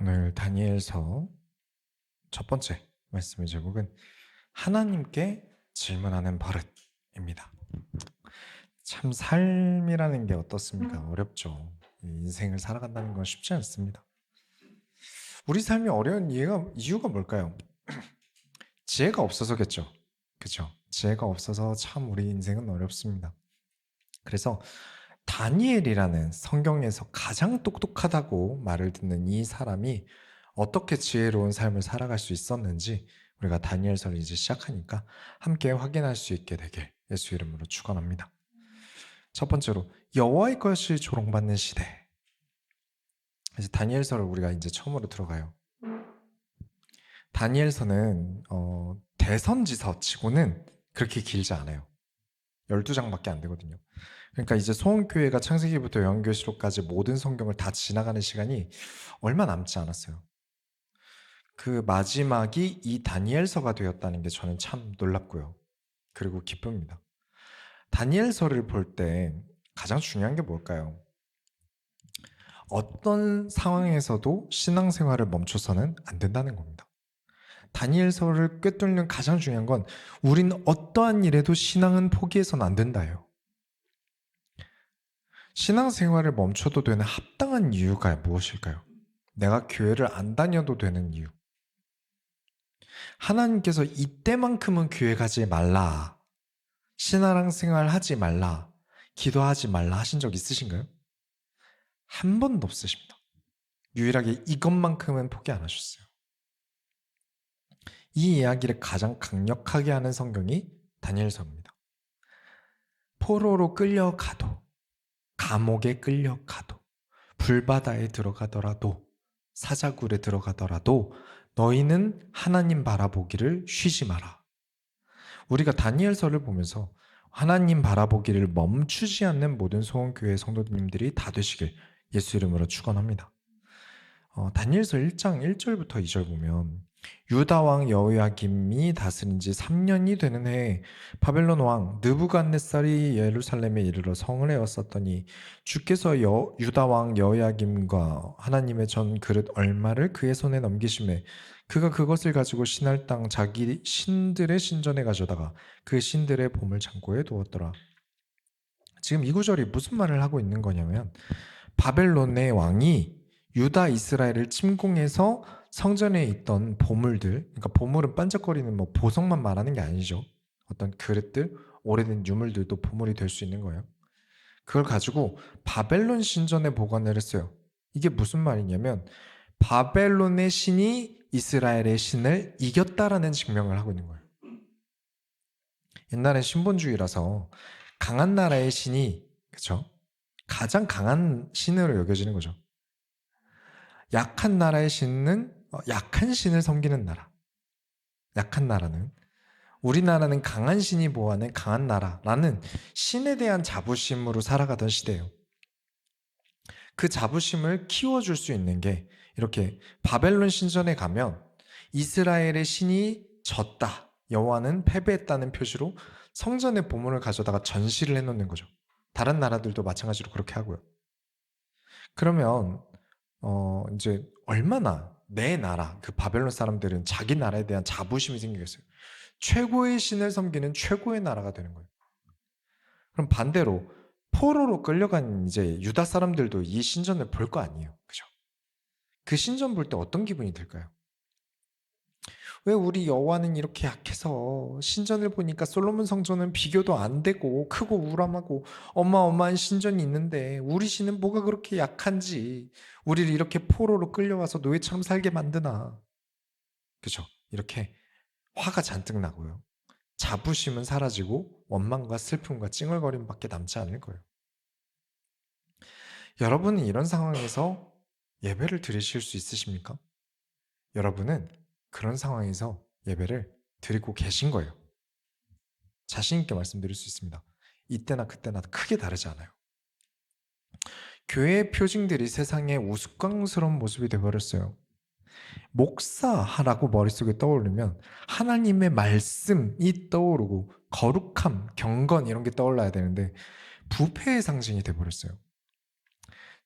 오늘 다니엘서 첫 번째 말씀의 제목은 하나님께 질문하는 버릇입니다. 참 삶이라는 게 어떻습니까? 어렵죠. 인생을 살아간다는 건 쉽지 않습니다. 우리 삶이 어려운 이유가 뭘까요? 지혜가 없어서겠죠. 그죠? 지혜가 없어서 참 우리 인생은 어렵습니다. 그래서 다니엘이라는 성경에서 가장 똑똑하다고 말을 듣는 이 사람이 어떻게 지혜로운 삶을 살아갈 수 있었는지 우리가 다니엘서를 이제 시작하니까 함께 확인할 수 있게 되길 예수 이름으로 축원합니다. 첫 번째로 여호와의 것이 조롱받는 시대. 이제 다니엘서를 우리가 이제 처음으로 들어가요. 다니엘서는 대선지서 치고는 그렇게 길지 않아요. 12장밖에 안 되거든요. 그러니까 이제 소원교회가 창세기부터 요한계시록까지 모든 성경을 다 지나가는 시간이 얼마 남지 않았어요. 그 마지막이 이 다니엘서가 되었다는 게 저는 참 놀랍고요. 그리고 기쁩니다. 다니엘서를 볼 때 가장 중요한 게 뭘까요? 어떤 상황에서도 신앙생활을 멈춰서는 안 된다는 겁니다. 다니엘서를 꿰뚫는 가장 중요한 건 우리는 어떠한 일에도 신앙은 포기해서는 안 된다예요. 신앙생활을 멈춰도 되는 합당한 이유가 무엇일까요? 내가 교회를 안 다녀도 되는 이유. 하나님께서 이때만큼은 교회 가지 말라, 신앙생활 하지 말라, 기도하지 말라 하신 적 있으신가요? 한 번도 없으십니다. 유일하게 이것만큼은 포기 안 하셨어요. 이 이야기를 가장 강력하게 하는 성경이 다니엘서입니다. 포로로 끌려가도, 감옥에 끌려가도, 불바다에 들어가더라도, 사자굴에 들어가더라도 너희는 하나님 바라보기를 쉬지 마라. 우리가 다니엘서를 보면서 하나님 바라보기를 멈추지 않는 모든 소원교회 성도님들이 다 되시길 예수 이름으로 축원합니다. 다니엘서 1장 1절부터 2절 보면 유다 왕 여호야김이 다스린 지 3년이 되는 해에 바벨론 왕 느부갓네살이 예루살렘에 이르러 성을 에웠었더니 주께서 유다 왕 여호야김과 하나님의 전 그릇 얼마를 그의 손에 넘기심에 그가 그것을 가지고 신할 땅 자기 신들의 신전에 가져다가 그 신들의 보물 창고에 두었더라. 지금 이 구절이 무슨 말을 하고 있는 거냐면 바벨론의 왕이 유다 이스라엘을 침공해서 성전에 있던 보물들, 그러니까 보물은 반짝거리는 뭐 보석만 말하는 게 아니죠. 어떤 그릇들, 오래된 유물들도 보물이 될 수 있는 거예요. 그걸 가지고 바벨론 신전에 보관을 했어요. 이게 무슨 말이냐면 바벨론의 신이 이스라엘의 신을 이겼다라는 증명을 하고 있는 거예요. 옛날엔 신본주의라서 강한 나라의 신이, 그렇죠? 가장 강한 신으로 여겨지는 거죠. 약한 나라의 신은 약한 신을 섬기는 나라. 약한 나라는, 우리나라는 강한 신이 보호하는 강한 나라라는 신에 대한 자부심으로 살아가던 시대예요. 그 자부심을 키워줄 수 있는 게 이렇게 바벨론 신전에 가면 이스라엘의 신이 졌다, 여호와는 패배했다는 표시로 성전의 보물을 가져다가 전시를 해놓는 거죠. 다른 나라들도 마찬가지로 그렇게 하고요. 그러면 이제 얼마나 내 나라, 그 바벨론 사람들은 자기 나라에 대한 자부심이 생기겠어요. 최고의 신을 섬기는 최고의 나라가 되는 거예요. 그럼 반대로 포로로 끌려간 이제 유다 사람들도 이 신전을 볼 거 아니에요. 그죠? 그 신전 볼 때 어떤 기분이 들까요? 왜 우리 여호와는 이렇게 약해서 신전을 보니까 솔로몬 성전은 비교도 안 되고 크고 우람하고 어마어마한 신전이 있는데 우리 신은 뭐가 그렇게 약한지 우리를 이렇게 포로로 끌려와서 노예처럼 살게 만드나. 그죠? 이렇게 화가 잔뜩 나고요. 자부심은 사라지고 원망과 슬픔과 찡얼거림밖에 남지 않을 거예요. 여러분은 이런 상황에서 예배를 드리실 수 있으십니까? 여러분은 그런 상황에서 예배를 드리고 계신 거예요. 자신 있게 말씀드릴 수 있습니다. 이때나 그때나 크게 다르지 않아요. 교회의 표징들이 세상의 우스꽝스러운 모습이 되어버렸어요. 목사하라고 머릿속에 떠오르면 하나님의 말씀이 떠오르고 거룩함, 경건 이런 게 떠올라야 되는데 부패의 상징이 되어버렸어요.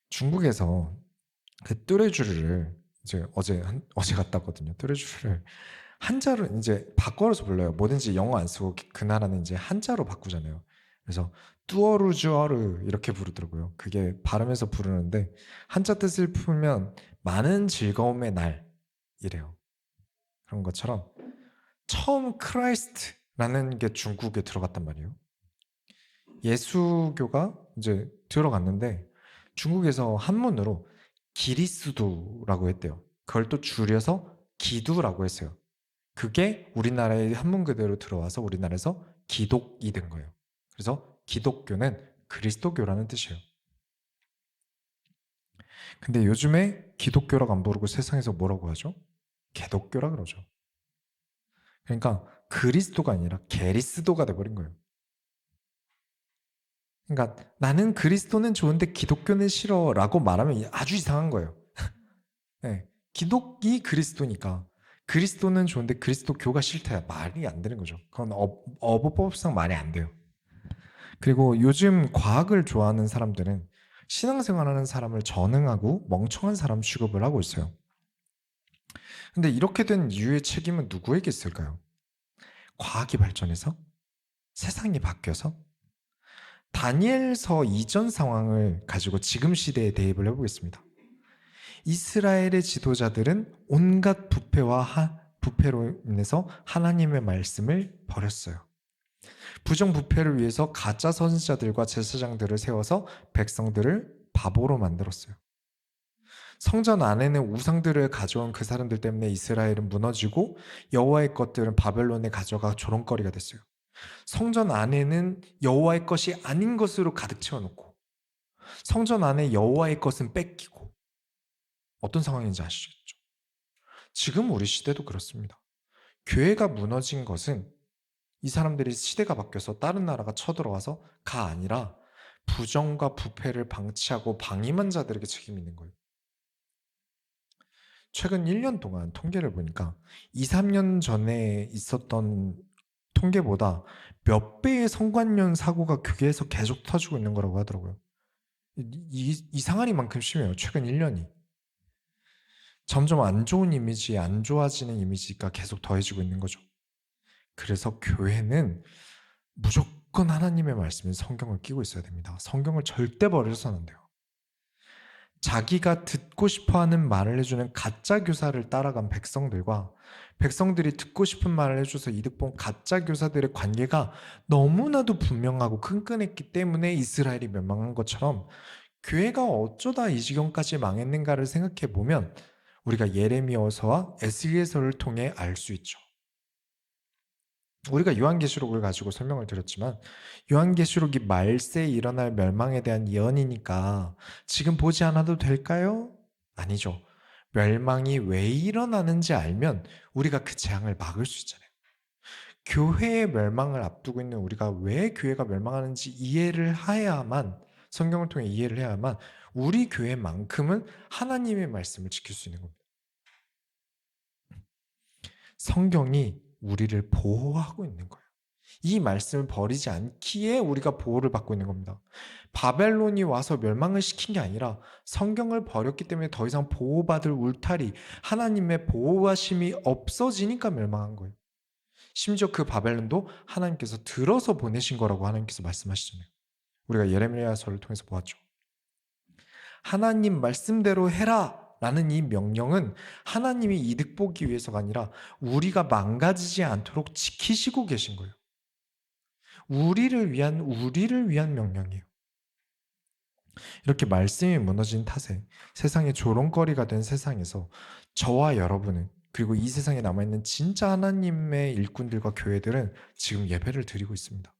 중국에서 그 뚜레쥬르를 어제 갔다 왔거든요. 뚜레쥬를 한자로 이제 바꿔서 불러요. 뭐든지 영어 안 쓰고 그 나라는 이제 한자로 바꾸잖아요. 그래서 뚜어루주어르 이렇게 부르더라고요. 그게 발음해서 부르는데 한자 뜻을 풀면 많은 즐거움의 날이래요. 그런 것처럼 처음 크라이스트라는 게 중국에 들어갔단 말이에요. 예수교가 이제 들어갔는데 중국에서 한문으로 기리스도라고 했대요. 그걸 또 줄여서 기두라고 했어요. 그게 우리나라에 한문 그대로 들어와서 우리나라에서 기독이 된 거예요. 그래서 기독교는 그리스도교라는 뜻이에요. 근데 요즘에 기독교라고 안 부르고 세상에서 뭐라고 하죠? 개독교라 그러죠. 그러니까 그리스도가 아니라 게리스도가 돼버린 거예요. 그러니까 나는 그리스도는 좋은데 기독교는 싫어라고 말하면 아주 이상한 거예요. 네, 기독이 그리스도니까 그리스도는 좋은데 그리스도교가 싫다야 말이 안 되는 거죠. 그건 어법상 말이 안 돼요. 그리고 요즘 과학을 좋아하는 사람들은 신앙생활하는 사람을 전능하고 멍청한 사람 취급을 하고 있어요. 근데 이렇게 된 이유의 책임은 누구에게 있을까요? 과학이 발전해서? 세상이 바뀌어서? 다니엘서 이전 상황을 가지고 지금 시대에 대입을 해보겠습니다. 이스라엘의 지도자들은 온갖 부패로 인해서 하나님의 말씀을 버렸어요. 부정부패를 위해서 가짜 선지자들과 제사장들을 세워서 백성들을 바보로 만들었어요. 성전 안에는 우상들을 가져온 그 사람들 때문에 이스라엘은 무너지고 여호와의 것들은 바벨론에 가져가 조롱거리가 됐어요. 성전 안에는 여호와의 것이 아닌 것으로 가득 채워놓고 성전 안에 여호와의 것은 뺏기고 어떤 상황인지 아시겠죠? 지금 우리 시대도 그렇습니다. 교회가 무너진 것은 이 사람들이 시대가 바뀌어서 다른 나라가 쳐들어와서가 아니라 부정과 부패를 방치하고 방임한 자들에게 책임이 있는 거예요. 최근 1년 동안 통계를 보니까 2, 3년 전에 있었던 통계보다 몇 배의 성관련 사고가 교회에서 계속 터지고 있는 거라고 하더라고요. 이상하니만큼 심해요. 최근 1년이. 점점 안 좋은 이미지, 안 좋아지는 이미지가 계속 더해지고 있는 거죠. 그래서 교회는 무조건 하나님의 말씀인 성경을 끼고 있어야 됩니다. 성경을 절대 버려서는 안 돼요. 자기가 듣고 싶어하는 말을 해주는 가짜 교사를 따라간 백성들과 백성들이 듣고 싶은 말을 해줘서 이득 본 가짜 교사들의 관계가 너무나도 분명하고 끈끈했기 때문에 이스라엘이 멸망한 것처럼 교회가 어쩌다 이 지경까지 망했는가를 생각해 보면 우리가 예레미야서와 에스겔서를 통해 알 수 있죠. 우리가 요한계시록을 가지고 설명을 드렸지만 요한계시록이 말세에 일어날 멸망에 대한 예언이니까 지금 보지 않아도 될까요? 아니죠. 멸망이 왜 일어나는지 알면 우리가 그 재앙을 막을 수 있잖아요. 교회의 멸망을 앞두고 있는 우리가 왜 교회가 멸망하는지 이해를 해야만, 성경을 통해 이해를 해야만 우리 교회만큼은 하나님의 말씀을 지킬 수 있는 겁니다. 성경이 우리를 보호하고 있는 거예요. 이 말씀을 버리지 않기에 우리가 보호를 받고 있는 겁니다. 바벨론이 와서 멸망을 시킨 게 아니라 성경을 버렸기 때문에 더 이상 보호받을 울타리, 하나님의 보호하심이 없어지니까 멸망한 거예요. 심지어 그 바벨론도 하나님께서 들어서 보내신 거라고 하나님께서 말씀하시잖아요. 우리가 예레미야서를 통해서 보았죠. 하나님 말씀대로 해라 라는 이 명령은 하나님이 이득 보기 위해서가 아니라 우리가 망가지지 않도록 지키시고 계신 거예요. 우리를 위한 명령이에요. 이렇게 말씀이 무너진 탓에 세상의 조롱거리가 된 세상에서 저와 여러분은, 그리고 이 세상에 남아있는 진짜 하나님의 일꾼들과 교회들은 지금 예배를 드리고 있습니다.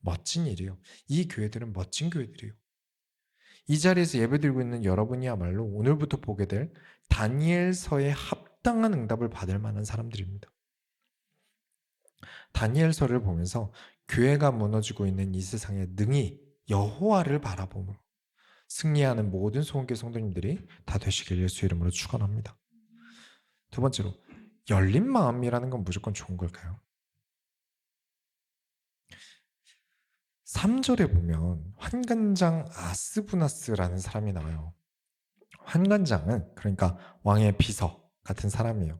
멋진 일이에요. 이 교회들은 멋진 교회들이에요. 이 자리에서 예배드리고 있는 여러분이야말로 오늘부터 보게 될 다니엘서에 합당한 응답을 받을 만한 사람들입니다. 다니엘서를 보면서 교회가 무너지고 있는 이 세상에 능히 여호와를 바라보므로 승리하는 모든 소원교 성도님들이 다 되시길 예수 이름으로 축원합니다. 두 번째로, 열린 마음이라는 건 무조건 좋은 걸까요? 3절에 보면 환관장 아스부나스라는 사람이 나와요. 환관장은 그러니까 왕의 비서 같은 사람이에요.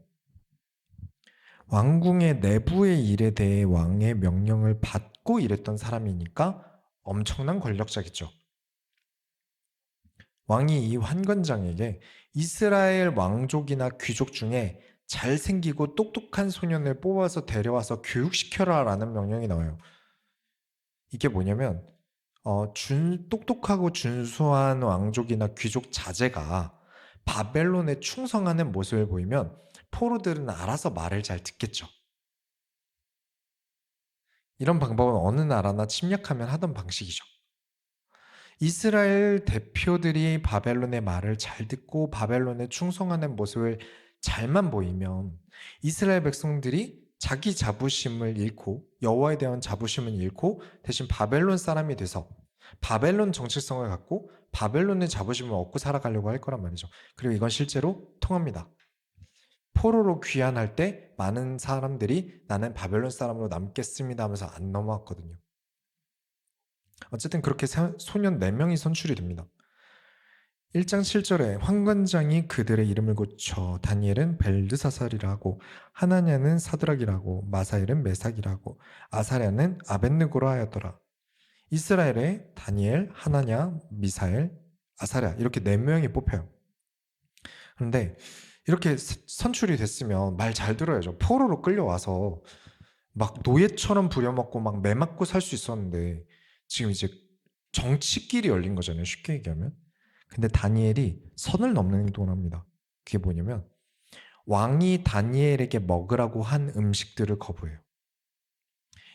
왕궁의 내부의 일에 대해 왕의 명령을 받고 일했던 사람이니까 엄청난 권력자겠죠. 왕이 이 환관장에게 이스라엘 왕족이나 귀족 중에 잘생기고 똑똑한 소년을 뽑아서 데려와서 교육시켜라 라는 명령이 나와요. 이게 뭐냐면 똑똑하고 준수한 왕족이나 귀족 자제가 바벨론에 충성하는 모습을 보이면 포로들은 알아서 말을 잘 듣겠죠. 이런 방법은 어느 나라나 침략하면 하던 방식이죠. 이스라엘 대표들이 바벨론의 말을 잘 듣고 바벨론에 충성하는 모습을 잘만 보이면 이스라엘 백성들이 자기 자부심을 잃고 여호와에 대한 자부심을 잃고 대신 바벨론 사람이 돼서 바벨론 정체성을 갖고 바벨론의 자부심을 얻고 살아가려고 할 거란 말이죠. 그리고 이건 실제로 통합니다. 포로로 귀환할 때 많은 사람들이 나는 바벨론 사람으로 남겠습니다 하면서 안 넘어왔거든요. 어쨌든 그렇게 소년 4명이 선출이 됩니다. 1장 7절에 환관장이 그들의 이름을 고쳐 다니엘은 벨드사살이라 하고 하나냐는 사드락이라 하고 마사엘은 메삭이라 하고 아사랴는 아벳느고라 하였더라. 이스라엘에 다니엘, 하나냐, 미사엘, 아사랴 이렇게 4명이 뽑혀요. 그런데 이렇게 선출이 됐으면 말 잘 들어야죠. 포로로 끌려와서 막 노예처럼 부려먹고 막 매맞고 살 수 있었는데 지금 이제 정치끼리 열린 거잖아요. 쉽게 얘기하면. 근데 다니엘이 선을 넘는 행동을 합니다. 그게 뭐냐면 왕이 다니엘에게 먹으라고 한 음식들을 거부해요.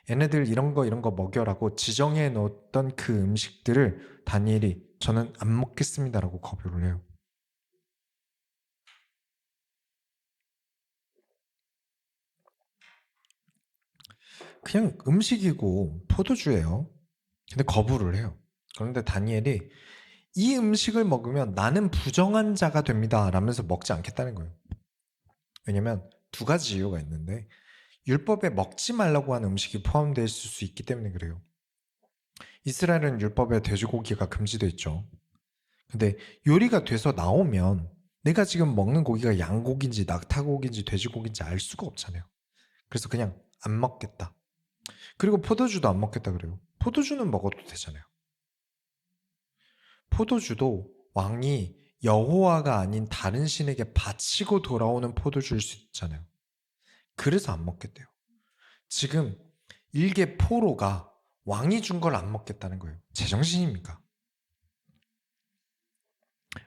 얘네들 이런 거 먹여라고 지정해 놓았던 그 음식들을 다니엘이 저는 안 먹겠습니다라고 거부를 해요. 그냥 음식이고 포도주예요. 근데 거부를 해요. 그런데 다니엘이 이 음식을 먹으면 나는 부정한 자가 됩니다 라면서 먹지 않겠다는 거예요. 왜냐면 2가지 이유가 있는데 율법에 먹지 말라고 하는 음식이 포함되어 있을 수 있기 때문에 그래요. 이스라엘은 율법에 돼지고기가 금지되어 있죠. 근데 요리가 돼서 나오면 내가 지금 먹는 고기가 양고기인지 낙타고기인지 돼지고기인지 알 수가 없잖아요. 그래서 그냥 안 먹겠다. 그리고 포도주도 안 먹겠다 그래요. 포도주는 먹어도 되잖아요. 포도주도 왕이 여호와가 아닌 다른 신에게 바치고 돌아오는 포도주일 수 있잖아요. 그래서 안 먹겠대요. 지금 일개 포로가 왕이 준 걸 안 먹겠다는 거예요. 제정신입니까?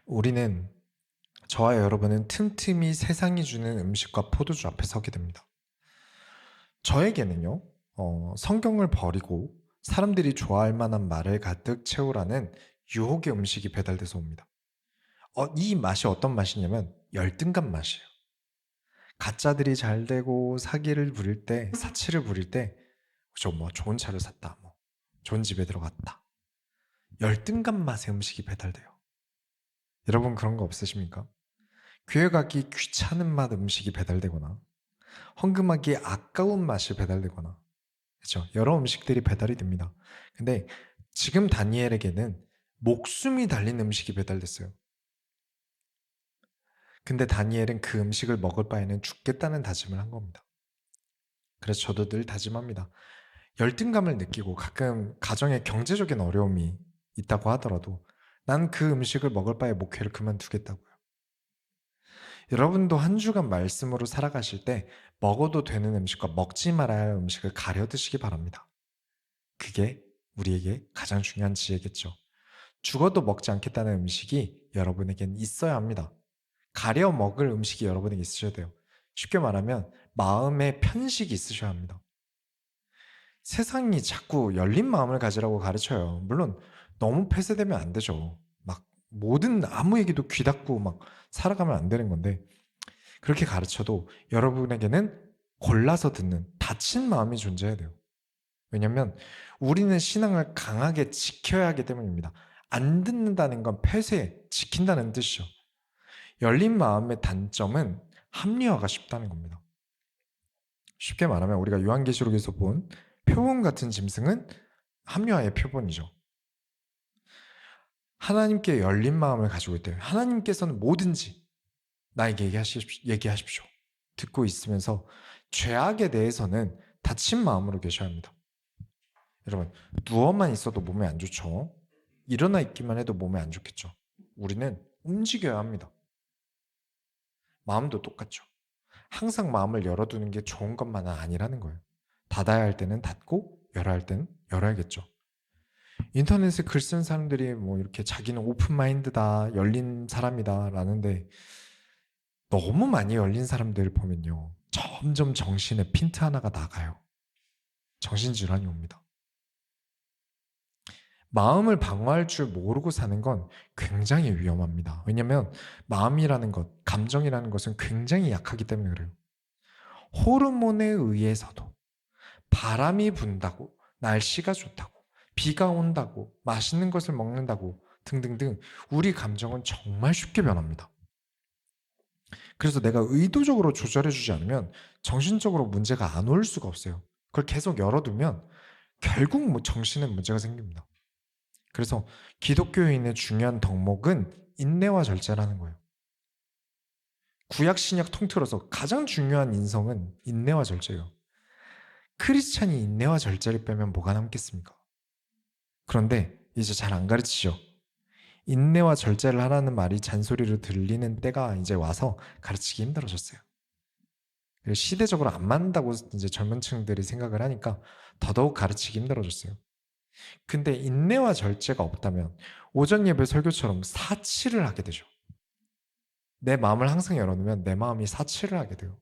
우리는 저와 여러분은 틈틈이 세상이 주는 음식과 포도주 앞에 서게 됩니다. 저에게는요, 성경을 버리고 사람들이 좋아할 만한 말을 가득 채우라는 유혹의 음식이 배달돼서 옵니다. 이 맛이 어떤 맛이냐면 열등감 맛이에요. 가짜들이 잘 되고 사기를 부릴 때, 사치를 부릴 때, 뭐 좋은 차를 샀다, 뭐 좋은 집에 들어갔다. 열등감 맛의 음식이 배달돼요. 여러분 그런 거 없으십니까? 교회 가기 귀찮은 맛 음식이 배달되거나 헌금하기 아까운 맛이 배달되거나 그렇죠? 여러 음식들이 배달이 됩니다. 근데 지금 다니엘에게는 목숨이 달린 음식이 배달됐어요. 근데 다니엘은 그 음식을 먹을 바에는 죽겠다는 다짐을 한 겁니다. 그래서 저도 늘 다짐합니다. 열등감을 느끼고 가끔 가정에 경제적인 어려움이 있다고 하더라도 난 그 음식을 먹을 바에 목회를 그만두겠다고요. 여러분도 한 주간 말씀으로 살아가실 때 먹어도 되는 음식과 먹지 말아야 할 음식을 가려 드시기 바랍니다. 그게 우리에게 가장 중요한 지혜겠죠. 죽어도 먹지 않겠다는 음식이 여러분에겐 있어야 합니다. 가려 먹을 음식이 여러분에게 있으셔야 돼요. 쉽게 말하면 마음의 편식이 있으셔야 합니다. 세상이 자꾸 열린 마음을 가지라고 가르쳐요. 물론 너무 폐쇄되면 안 되죠. 막 모든 아무 얘기도 귀 닫고 막 살아가면 안 되는 건데 그렇게 가르쳐도 여러분에게는 골라서 듣는 닫힌 마음이 존재해야 돼요. 왜냐하면 우리는 신앙을 강하게 지켜야 하기 때문입니다. 안 듣는다는 건 폐쇄, 지킨다는 뜻이죠. 열린 마음의 단점은 합리화가 쉽다는 겁니다. 쉽게 말하면 우리가 요한계시록에서 본 표범 같은 짐승은 합리화의 표본이죠. 하나님께 열린 마음을 가지고 있대요. 하나님께서는 뭐든지 나에게 얘기하십시오. 듣고 있으면서 죄악에 대해서는 닫힌 마음으로 계셔야 합니다. 여러분, 누워만 있어도 몸에 안 좋죠. 일어나 있기만 해도 몸에 안 좋겠죠. 우리는 움직여야 합니다. 마음도 똑같죠. 항상 마음을 열어두는 게 좋은 것만은 아니라는 거예요. 닫아야 할 때는 닫고 열어야 할 때는 열어야겠죠. 인터넷에 글 쓴 사람들이 뭐 이렇게 자기는 오픈마인드다, 열린 사람이다 라는데 너무 많이 열린 사람들을 보면요. 점점 정신에 핀트 하나가 나가요. 정신질환이 옵니다. 마음을 방어할 줄 모르고 사는 건 굉장히 위험합니다. 왜냐하면 마음이라는 것, 감정이라는 것은 굉장히 약하기 때문에 그래요. 호르몬에 의해서도 바람이 분다고, 날씨가 좋다고, 비가 온다고, 맛있는 것을 먹는다고 등등등 우리 감정은 정말 쉽게 변합니다. 그래서 내가 의도적으로 조절해주지 않으면 정신적으로 문제가 안 올 수가 없어요. 그걸 계속 열어두면 결국 정신에 문제가 생깁니다. 그래서 기독교인의 중요한 덕목은 인내와 절제라는 거예요. 구약 신약 통틀어서 가장 중요한 인성은 인내와 절제예요. 크리스찬이 인내와 절제를 빼면 뭐가 남겠습니까? 그런데 이제 잘 안 가르치죠. 인내와 절제를 하라는 말이 잔소리로 들리는 때가 이제 와서 가르치기 힘들어졌어요. 시대적으로 안 맞는다고 이제 젊은 층들이 생각을 하니까 더더욱 가르치기 힘들어졌어요. 근데 인내와 절제가 없다면 오전 예배 설교처럼 사치를 하게 되죠. 내 마음을 항상 열어놓으면 내 마음이 사치를 하게 돼요.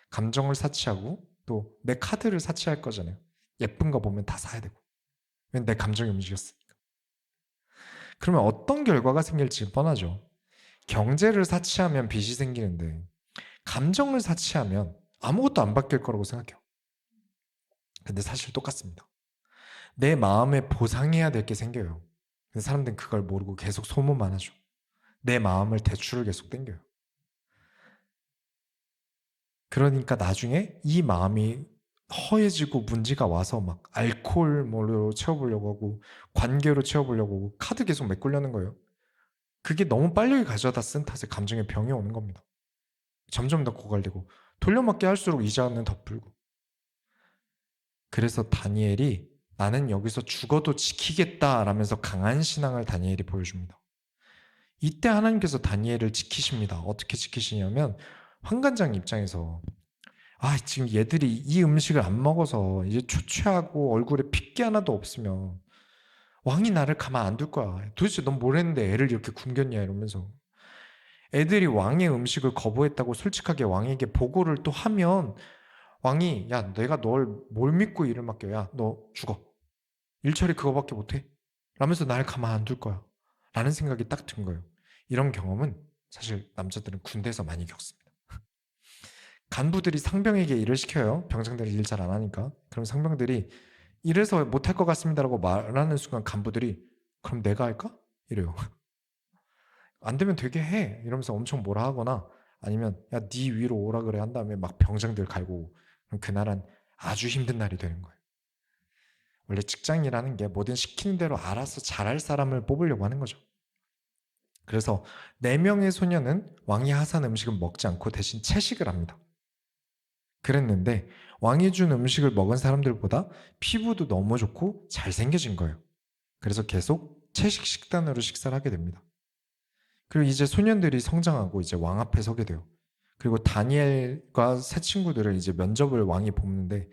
감정을 사치하고 또 내 카드를 사치할 거잖아요. 예쁜 거 보면 다 사야 되고. 왜냐면 내 감정이 움직였으니까. 그러면 어떤 결과가 생길지 뻔하죠. 경제를 사치하면 빚이 생기는데 감정을 사치하면 아무것도 안 바뀔 거라고 생각해요. 근데 사실 똑같습니다. 내 마음에 보상해야 될 게 생겨요. 근데 사람들은 그걸 모르고 계속 소모만 하죠. 내 마음을 대출을 계속 땡겨요. 그러니까 나중에 이 마음이 허해지고 문제가 와서 막 알코올로 채워보려고 하고 관계로 채워보려고 하고 카드 계속 메꾸려는 거예요. 그게 너무 빨리 가져다 쓴 탓에 감정에 병이 오는 겁니다. 점점 더 고갈되고 돌려막기 할수록 이자는 더 불고. 그래서 다니엘이 나는 여기서 죽어도 지키겠다라면서 강한 신앙을 다니엘이 보여줍니다. 이때 하나님께서 다니엘을 지키십니다. 어떻게 지키시냐면 환관장 입장에서 지금 얘들이 이 음식을 안 먹어서 이제 초췌하고 얼굴에 핏기 하나도 없으면 왕이 나를 가만 안 둘 거야. 도대체 넌 뭘 했는데 애를 이렇게 굶겼냐 이러면서 애들이 왕의 음식을 거부했다고 솔직하게 왕에게 보고를 또 하면 왕이 야 내가 널 뭘 믿고 일을 맡겨. 야 너 죽어. 일처리 그거밖에 못해? 라면서 날 가만 안 둘 거야. 라는 생각이 딱 든 거예요. 이런 경험은 사실 남자들은 군대에서 많이 겪습니다. 간부들이 상병에게 일을 시켜요. 병장들이 일 잘 안 하니까. 그럼 상병들이 이래서 못할 것 같습니다라고 말하는 순간 간부들이 그럼 내가 할까? 이래요. 안 되면 되게 해. 이러면서 엄청 뭐라 하거나 아니면 야, 네 위로 오라 그래 한 다음에 막 병장들 갈고 그럼 그날은 아주 힘든 날이 되는 거예요. 원래 직장이라는 게 뭐든 시키는 대로 알아서 잘할 사람을 뽑으려고 하는 거죠. 그래서 4명의 소년은 왕이 하사한 음식을 먹지 않고 대신 채식을 합니다. 그랬는데 왕이 준 음식을 먹은 사람들보다 피부도 너무 좋고 잘생겨진 거예요. 그래서 계속 채식 식단으로 식사를 하게 됩니다. 그리고 이제 소년들이 성장하고 이제 왕 앞에 서게 돼요. 그리고 다니엘과 세 친구들을 이제 면접을 왕이 보는데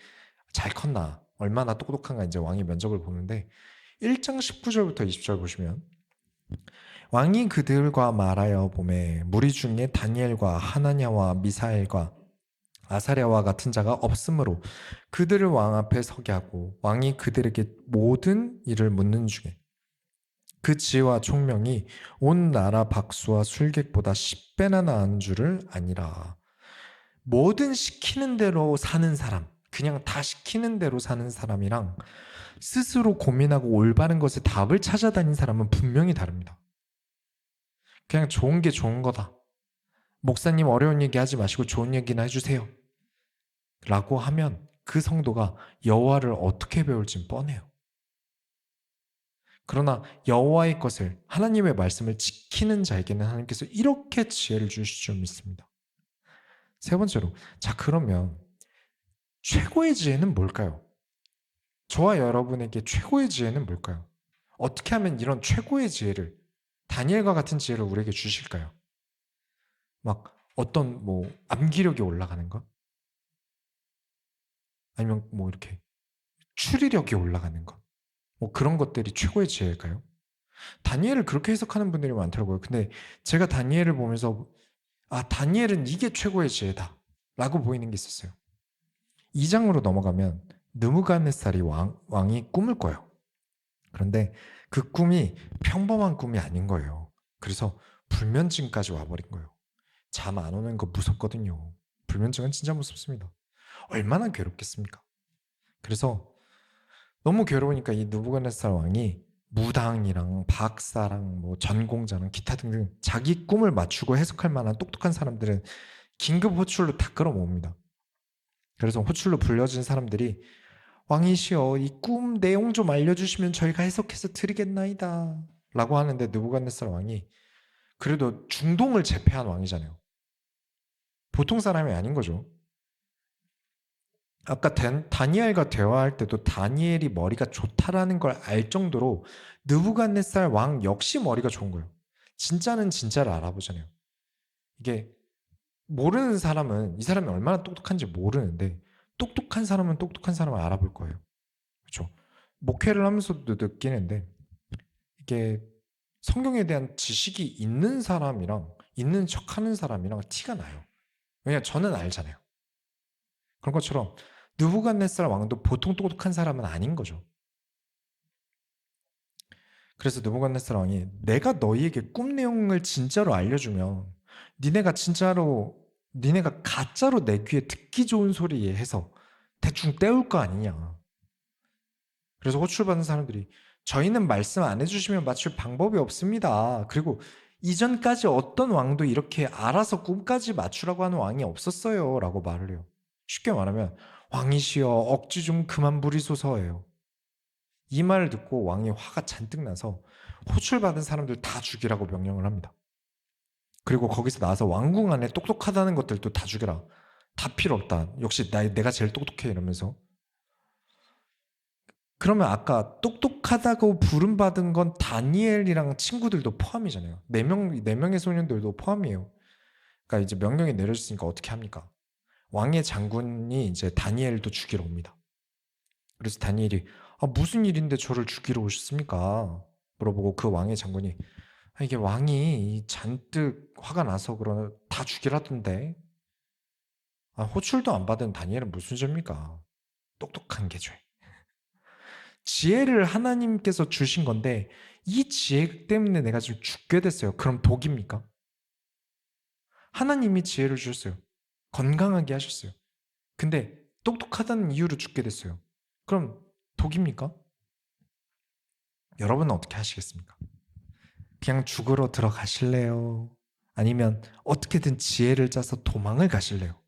잘 컸나 얼마나 똑똑한가 이제 왕이 면접을 보는데 1장 19절부터 20절 보시면 왕이 그들과 말하여 보매 무리 중에 다니엘과 하나냐와 미사엘과 아사랴와 같은 자가 없으므로 그들을 왕 앞에 서게 하고 왕이 그들에게 모든 일을 묻는 중에 그 지혜와 총명이 온 나라 박수와 술객보다 10배나 나은 줄을 아니라. 뭐든 시키는 대로 사는 사람, 그냥 다 시키는 대로 사는 사람이랑 스스로 고민하고 올바른 것에 답을 찾아다닌 사람은 분명히 다릅니다. 그냥 좋은 게 좋은 거다. 목사님 어려운 얘기 하지 마시고 좋은 얘기나 해주세요. 라고 하면 그 성도가 여호와를 어떻게 배울진 뻔해요. 그러나 여호와의 것을, 하나님의 말씀을 지키는 자에게는 하나님께서 이렇게 지혜를 주실 줄 믿습니다. 세 번째로, 자 그러면 최고의 지혜는 뭘까요? 저와 여러분에게 최고의 지혜는 뭘까요? 어떻게 하면 이런 최고의 지혜를, 다니엘과 같은 지혜를 우리에게 주실까요? 막 어떤 암기력이 올라가는 것? 아니면 이렇게 추리력이 올라가는 것? 그런 것들이 최고의 지혜일까요? 다니엘을 그렇게 해석하는 분들이 많더라고요. 근데 제가 다니엘을 보면서 다니엘은 이게 최고의 지혜다 라고 보이는 게 있었어요. 2장으로 넘어가면 느부갓네살이 왕이 꿈을 꿔요. 그런데 그 꿈이 평범한 꿈이 아닌 거예요. 그래서 불면증까지 와버린 거예요. 잠 안 오는 거 무섭거든요. 불면증은 진짜 무섭습니다. 얼마나 괴롭겠습니까? 그래서 너무 괴로우니까 이 느부갓네살 왕이 무당이랑 박사랑 전공자랑 기타 등등 자기 꿈을 맞추고 해석할 만한 똑똑한 사람들은 긴급 호출로 다 끌어모읍니다. 그래서 호출로 불려진 사람들이 왕이시여 이 꿈 내용 좀 알려주시면 저희가 해석해서 드리겠나이다 라고 하는데, 느부갓네살 왕이 그래도 중동을 제패한 왕이잖아요. 보통 사람이 아닌 거죠. 아까 다니엘과 대화할 때도 다니엘이 머리가 좋다라는 걸 알 정도로 느부갓네살 왕 역시 머리가 좋은 거예요. 진짜는 진짜를 알아보잖아요. 이게 모르는 사람은 이 사람이 얼마나 똑똑한지 모르는데, 똑똑한 사람은 똑똑한 사람을 알아볼 거예요. 그렇죠? 목회를 하면서도 느끼는데, 이게 성경에 대한 지식이 있는 사람이랑 있는 척하는 사람이랑 티가 나요. 왜냐면 저는 알잖아요. 그런 것처럼 느부갓네살 왕도 보통 똑똑한 사람은 아닌 거죠. 그래서 느부갓네살 왕이 내가 너희에게 꿈 내용을 진짜로 알려주면 니네가 가짜로 내 귀에 듣기 좋은 소리 해서 대충 때울 거 아니냐. 그래서 호출받은 사람들이 저희는 말씀 안 해주시면 맞출 방법이 없습니다. 그리고 이전까지 어떤 왕도 이렇게 알아서 꿈까지 맞추라고 하는 왕이 없었어요 라고 말을 해요. 쉽게 말하면 왕이시여 억지 좀 그만 부리소서예요. 이 말을 듣고 왕이 화가 잔뜩 나서 호출받은 사람들 다 죽이라고 명령을 합니다. 그리고 거기서 나와서 왕궁 안에 똑똑하다는 것들도 다 죽여라. 다 필요 없다. 역시 내가 제일 똑똑해 이러면서. 그러면 아까 똑똑하다고 부름받은 건 다니엘이랑 친구들도 포함이잖아요. 4명의 소년들도 포함이에요. 그러니까 이제 명령이 내려졌으니까 어떻게 합니까? 왕의 장군이 이제 다니엘도 죽이러 옵니다. 그래서 다니엘이 무슨 일인데 저를 죽이러 오셨습니까? 물어보고 그 왕의 장군이 이게 왕이 잔뜩 화가 나서 다 죽이라던데. 호출도 안 받은 다니엘은 무슨 죄입니까? 똑똑한 게 죄. 지혜를 하나님께서 주신 건데 이 지혜 때문에 내가 지금 죽게 됐어요. 그럼 독입니까? 하나님이 지혜를 주셨어요. 건강하게 하셨어요. 근데 똑똑하다는 이유로 죽게 됐어요. 그럼 독입니까? 여러분은 어떻게 하시겠습니까? 그냥 죽으러 들어가실래요? 아니면 어떻게든 지혜를 짜서 도망을 가실래요?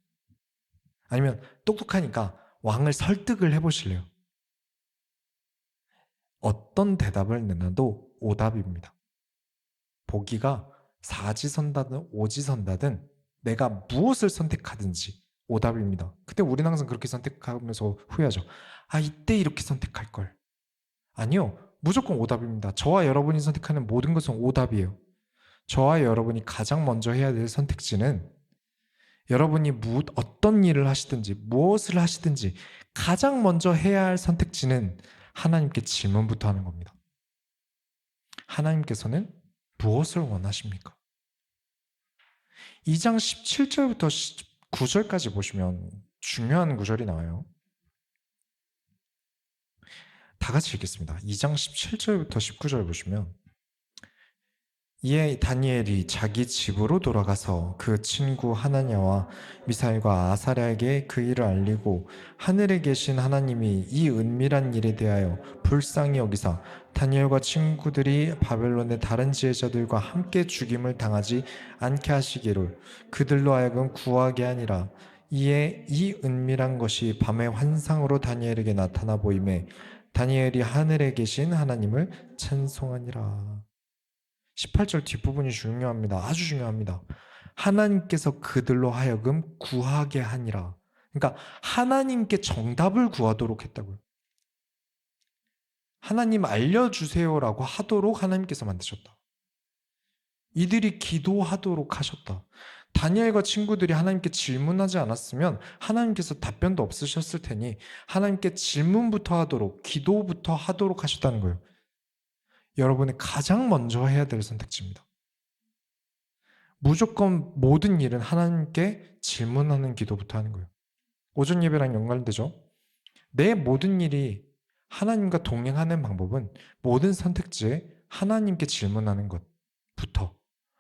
아니면 똑똑하니까 왕을 설득을 해보실래요? 어떤 대답을 내놔도 오답입니다. 보기가 사지선다든 오지선다든 내가 무엇을 선택하든지 오답입니다. 그때 우리는 항상 그렇게 선택하면서 후회하죠. 이때 이렇게 선택할 걸. 아니요. 무조건 오답입니다. 저와 여러분이 선택하는 모든 것은 오답이에요. 저와 여러분이 가장 먼저 해야 될 선택지는 여러분이 어떤 일을 하시든지 무엇을 하시든지 가장 먼저 해야 할 선택지는 하나님께 질문부터 하는 겁니다. 하나님께서는 무엇을 원하십니까? 2장 17절부터 9절까지 보시면 중요한 구절이 나와요. 다 같이 읽겠습니다. 2장 17절부터 19절 보시면 이에 다니엘이 자기 집으로 돌아가서 그 친구 하나냐와 미사엘과 아사랴에게 그 일을 알리고 하늘에 계신 하나님이 이 은밀한 일에 대하여 불쌍히 여기사 다니엘과 친구들이 바벨론의 다른 지혜자들과 함께 죽임을 당하지 않게 하시기를 그들로 하여금 구하게 하니라. 이에 이 은밀한 것이 밤의 환상으로 다니엘에게 나타나 보임에 다니엘이 하늘에 계신 하나님을 찬송하니라. 18절 뒷부분이 중요합니다. 아주 중요합니다. 하나님께서 그들로 하여금 구하게 하니라. 그러니까 하나님께 정답을 구하도록 했다고요. 하나님 알려주세요라고 하도록 하나님께서 만드셨다. 이들이 기도하도록 하셨다. 다니엘과 친구들이 하나님께 질문하지 않았으면 하나님께서 답변도 없으셨을 테니 하나님께 질문부터 하도록, 기도부터 하도록 하셨다는 거예요. 여러분이 가장 먼저 해야 될 선택지입니다. 무조건 모든 일은 하나님께 질문하는 기도부터 하는 거예요. 오전 예배랑 연관되죠? 내 모든 일이 하나님과 동행하는 방법은 모든 선택지에 하나님께 질문하는 것부터,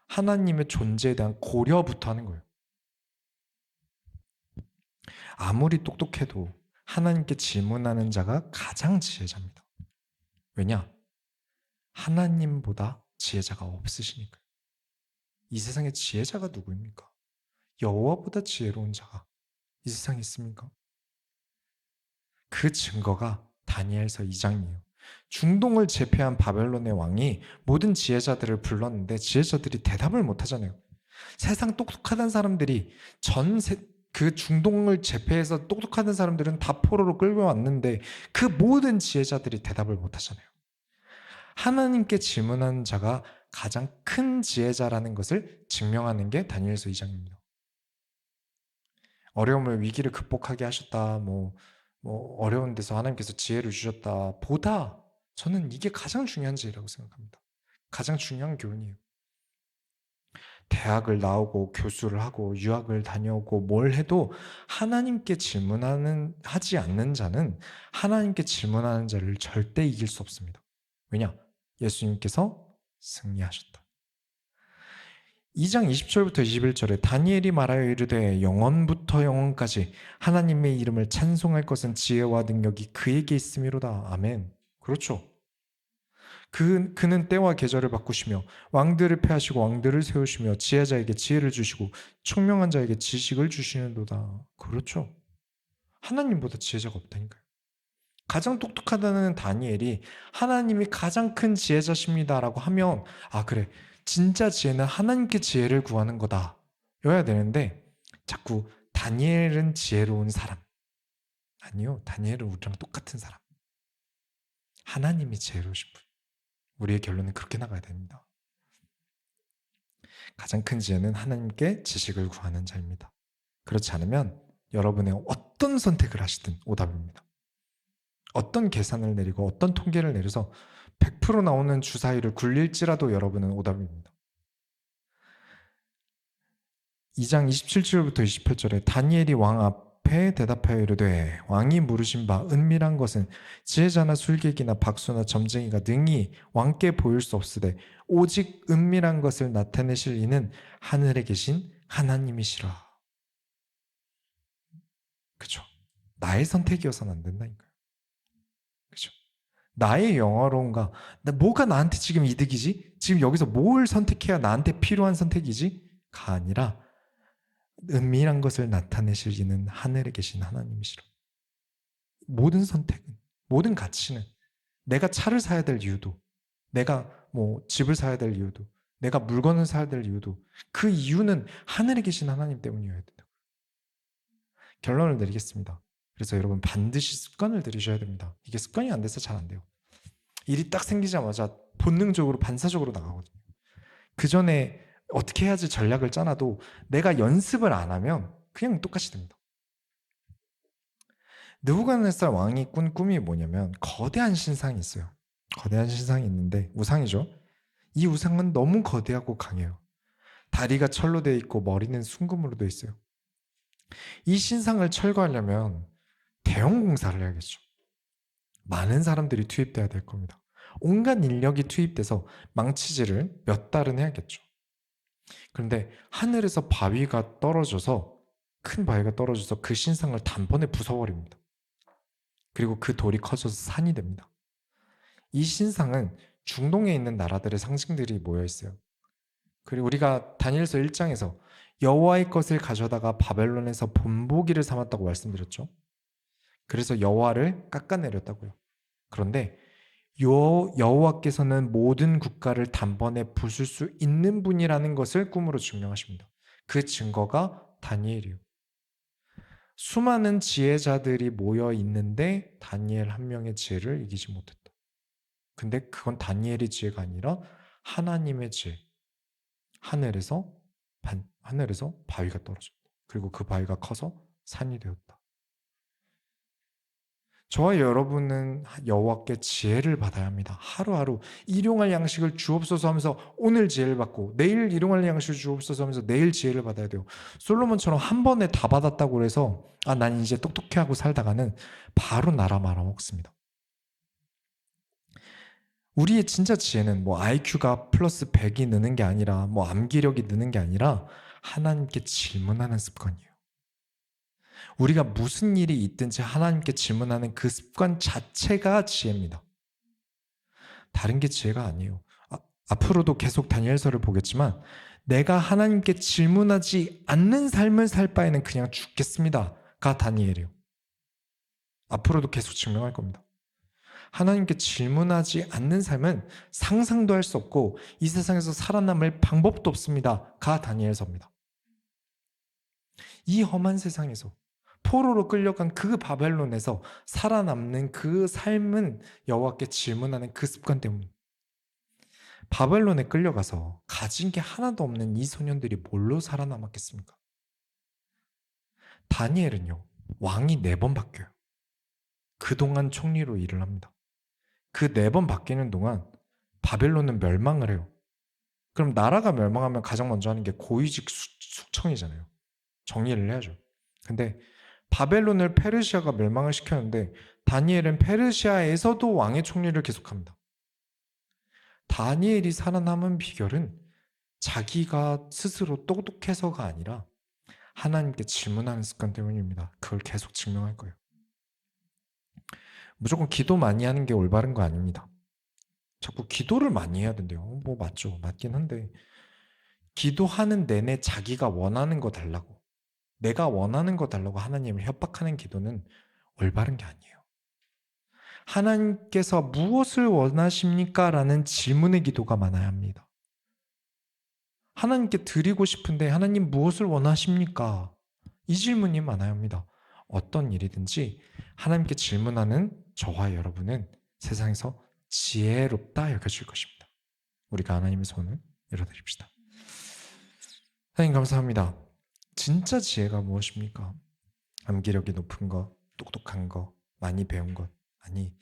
하나님의 존재에 대한 고려부터 하는 거예요. 아무리 똑똑해도 하나님께 질문하는 자가 가장 지혜자입니다. 왜냐? 하나님보다 지혜자가 없으시니까요. 이 세상에 지혜자가 누구입니까? 여호와보다 지혜로운 자가 이 세상에 있습니까? 그 증거가 다니엘서 2장이에요. 중동을 제패한 바벨론의 왕이 모든 지혜자들을 불렀는데 지혜자들이 대답을 못하잖아요. 세상 똑똑하다는 사람들이 그 중동을 제패해서 똑똑하던 사람들은 다 포로로 끌고 왔는데 그 모든 지혜자들이 대답을 못하잖아요. 하나님께 질문하는 자가 가장 큰 지혜자라는 것을 증명하는 게 다니엘서 2장입니다. 어려움을 위기를 극복하게 하셨다. 어려운 데서 하나님께서 지혜를 주셨다. 보다 저는 이게 가장 중요한 지혜라고 생각합니다. 가장 중요한 교훈이에요. 대학을 나오고 교수를 하고 유학을 다녀오고 뭘 해도 하나님께 하지 않는 자는 하나님께 질문하는 자를 절대 이길 수 없습니다. 왜냐? 예수님께서 승리하셨다. 2장 20절부터 21절에 다니엘이 말하여 이르되 영원부터 영원까지 하나님의 이름을 찬송할 것은 지혜와 능력이 그에게 있음이로다. 아멘. 그렇죠. 그는 때와 계절을 바꾸시며 왕들을 패하시고 왕들을 세우시며 지혜자에게 지혜를 주시고 총명한 자에게 지식을 주시는도다. 그렇죠. 하나님보다 지혜자가 없다니까요. 가장 똑똑하다는 다니엘이 하나님이 가장 큰 지혜자십니다라고 하면 그래, 진짜 지혜는 하나님께 지혜를 구하는 거다 여야 되는데 자꾸 다니엘은 지혜로운 사람, 아니요, 다니엘은 우리랑 똑같은 사람, 하나님이 지혜로우신 분. 우리의 결론은 그렇게 나가야 됩니다. 가장 큰 지혜는 하나님께 지식을 구하는 자입니다. 그렇지 않으면 여러분의 어떤 선택을 하시든 오답입니다. 어떤 계산을 내리고 어떤 통계를 내려서 100% 나오는 주사위를 굴릴지라도 여러분은 오답입니다. 2장 27절부터 28절에 다니엘이 왕 앞에 대답하여 이르되 왕이 물으신 바 은밀한 것은 지혜자나 술객이나 박수나 점쟁이가 능히 왕께 보일 수 없으되 오직 은밀한 것을 나타내실 이는 하늘에 계신 하나님이시라. 그렇죠? 나의 선택이어서는 안 된다니까요. 그렇죠? 나의 영화로움과 뭐가 나한테 지금 이득이지? 지금 여기서 뭘 선택해야 나한테 필요한 선택이지?가 아니라 은밀한 것을 나타내실 이는 하늘에 계신 하나님이시라. 모든 선택은, 모든 가치는 내가 차를 사야 될 이유도, 내가 집을 사야 될 이유도, 내가 물건을 사야 될 이유도 그 이유는 하늘에 계신 하나님 때문이어야 된다고요. 결론을 내리겠습니다. 그래서 여러분 반드시 습관을 들이셔야 됩니다. 이게 습관이 안 돼서 잘 안 돼요. 일이 딱 생기자마자 본능적으로 반사적으로 나가거든요. 그 전에 어떻게 해야지 전략을 짜놔도 내가 연습을 안 하면 그냥 똑같이 됩니다. 느부갓네살 왕이 꾼 꿈이 뭐냐면 거대한 신상이 있어요. 거대한 신상이 있는데 우상이죠. 이 우상은 너무 거대하고 강해요. 다리가 철로 되어 있고 머리는 순금으로 되어 있어요. 이 신상을 철거하려면 대형 공사를 해야겠죠. 많은 사람들이 투입돼야 될 겁니다. 온갖 인력이 투입돼서 망치질을 몇 달은 해야겠죠. 그런데 하늘에서 바위가 떨어져서, 큰 바위가 떨어져서 그 신상을 단번에 부숴버립니다. 그리고 그 돌이 커져서 산이 됩니다. 이 신상은 중동에 있는 나라들의 상징들이 모여 있어요. 그리고 우리가 다니엘서 1장에서 여호와의 것을 가져다가 바벨론에서 본보기를 삼았다고 말씀드렸죠. 그래서 여호와를 깎아내렸다고요. 그런데 여호와께서는 모든 국가를 단번에 부술 수 있는 분이라는 것을 꿈으로 증명하십니다. 그 증거가 다니엘이요. 수많은 지혜자들이 모여 있는데 다니엘 한 명의 지혜를 이기지 못했다. 근데 그건 다니엘의 지혜가 아니라 하나님의 지혜. 하늘에서 바위가 떨어졌다. 그리고 그 바위가 커서 산이 되었다. 저와 여러분은 여호와께 지혜를 받아야 합니다. 하루하루 일용할 양식을 주옵소서 하면서 오늘 지혜를 받고, 내일 일용할 양식을 주옵소서 하면서 내일 지혜를 받아야 돼요. 솔로몬처럼 한 번에 다 받았다고 해서 난 이제 똑똑해 하고 살다가는 바로 나라 말아먹습니다. 우리의 진짜 지혜는 IQ가 플러스 100이 느는 게 아니라 암기력이 느는 게 아니라 하나님께 질문하는 습관이에요. 우리가 무슨 일이 있든지 하나님께 질문하는 그 습관 자체가 지혜입니다. 다른 게 지혜가 아니에요. 앞으로도 계속 다니엘서를 보겠지만 내가 하나님께 질문하지 않는 삶을 살 바에는 그냥 죽겠습니다가 다니엘이에요. 앞으로도 계속 증명할 겁니다. 하나님께 질문하지 않는 삶은 상상도 할 수 없고 이 세상에서 살아남을 방법도 없습니다가 다니엘서입니다. 이 험한 세상에서 포로로 끌려간 그 바벨론에서 살아남는 그 삶은 여호와께 질문하는 그 습관 때문입니다. 바벨론에 끌려가서 가진 게 하나도 없는 이 소년들이 뭘로 살아남았겠습니까? 다니엘은요, 왕이 4번 바뀌어요. 그동안 총리로 일을 합니다. 그 4번 바뀌는 동안 바벨론은 멸망을 해요. 그럼 나라가 멸망하면 가장 먼저 하는 게 고위직 숙청이잖아요. 정리를 해야죠. 근데 바벨론을 페르시아가 멸망을 시켰는데 다니엘은 페르시아에서도 왕의 총리를 계속합니다. 다니엘이 살아남은 비결은 자기가 스스로 똑똑해서가 아니라 하나님께 질문하는 습관 때문입니다. 그걸 계속 증명할 거예요. 무조건 기도 많이 하는 게 올바른 거 아닙니다. 자꾸 기도를 많이 해야 된대요. 맞죠. 맞긴 한데 기도하는 내내 자기가 원하는 거 달라고, 내가 원하는 거 달라고 하나님을 협박하는 기도는 올바른 게 아니에요. 하나님께서 무엇을 원하십니까? 라는 질문의 기도가 많아야 합니다. 하나님께 드리고 싶은데 하나님 무엇을 원하십니까? 이 질문이 많아야 합니다. 어떤 일이든지 하나님께 질문하는 저와 여러분은 세상에서 지혜롭다 여겨질 것입니다. 우리가 하나님의 손을 열어드립시다. 하나님 감사합니다. 진짜 지혜가 무엇입니까? 암기력이 높은 것, 똑똑한 것, 많이 배운 것. 아니,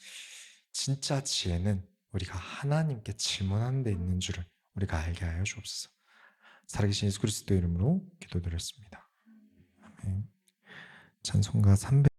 진짜 지혜는 우리가 하나님께 질문하는 데 있는 줄을 우리가 알게 하여 주옵소서. 살아계신 예수 그리스도 이름으로 기도드렸습니다. 아멘. 찬송가 300